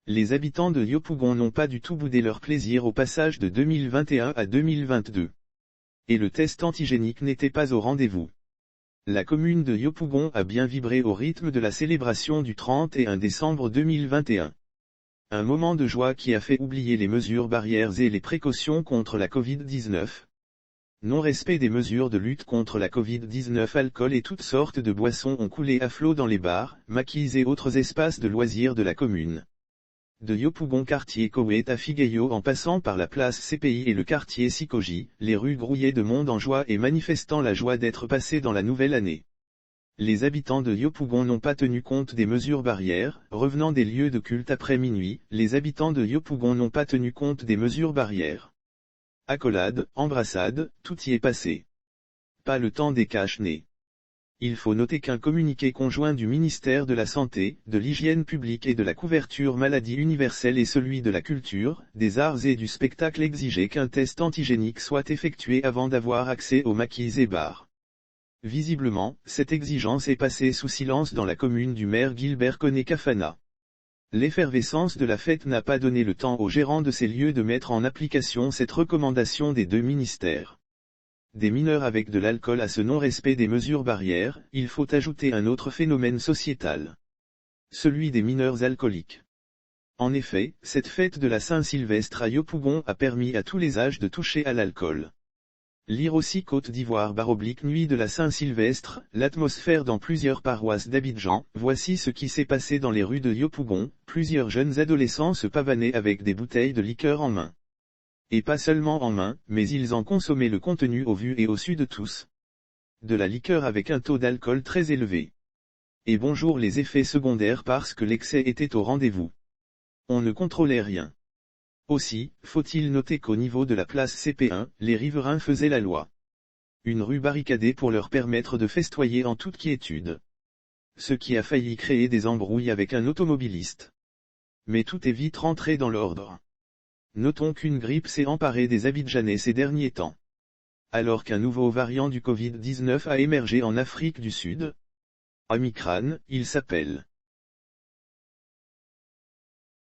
Les habitants de Yopougon n'ont pas du tout boudé leur plaisir au passage de 2021 à 2022. Et le test antigénique n'était pas au rendez-vous. La commune de Yopougon a bien vibré au rythme de la célébration du 31 décembre 2021. Un moment de joie qui a fait oublier les mesures barrières et les précautions contre la Covid-19. Non-respect des mesures de lutte contre la Covid-19. Alcool et toutes sortes de boissons ont coulé à flot dans les bars, maquis et autres espaces de loisirs de la commune. De Yopougon quartier Koweït à Figueyo en passant par la place CPI et le quartier Sikoji, les rues grouillaient de monde en joie et manifestant la joie d'être passés dans la nouvelle année. Les habitants de Yopougon n'ont pas tenu compte des mesures barrières, revenant des lieux de culte après minuit, les habitants de Yopougon n'ont pas tenu compte des mesures barrières. Accolades, embrassades, tout y est passé. Pas le temps des cache-nez. Il faut noter qu'un communiqué conjoint du ministère de la Santé, de l'Hygiène publique et de la couverture maladie universelle et celui de la culture, des arts et du spectacle exigeait qu'un test antigénique soit effectué avant d'avoir accès aux maquis et bars. Visiblement, cette exigence est passée sous silence dans la commune du maire Gilbert Koné-Kafana. L'effervescence de la fête n'a pas donné le temps aux gérants de ces lieux de mettre en application cette recommandation des deux ministères. Des mineurs avec de l'alcool à ce non-respect des mesures barrières, il faut ajouter un autre phénomène sociétal. Celui des mineurs alcooliques. En effet, cette fête de la Saint-Sylvestre à Yopougon a permis à tous les âges de toucher à l'alcool. Lire aussi Côte d'Ivoire / Nuit de la Saint-Sylvestre, l'atmosphère dans plusieurs paroisses d'Abidjan. Voici ce qui s'est passé dans les rues de Yopougon, plusieurs jeunes adolescents se pavanaient avec des bouteilles de liqueur en main. Et pas seulement en main, mais ils en consommaient le contenu au vu et au su de tous. De la liqueur avec un taux d'alcool très élevé. Et bonjour les effets secondaires parce que l'excès était au rendez-vous. On ne contrôlait rien. Aussi, faut-il noter qu'au niveau de la place CP1, les riverains faisaient la loi. Une rue barricadée pour leur permettre de festoyer en toute quiétude. Ce qui a failli créer des embrouilles avec un automobiliste. Mais tout est vite rentré dans l'ordre. Notons qu'une grippe s'est emparée des Abidjanais ces derniers temps. Alors qu'un nouveau variant du Covid-19 a émergé en Afrique du Sud. Omicron, il s'appelle.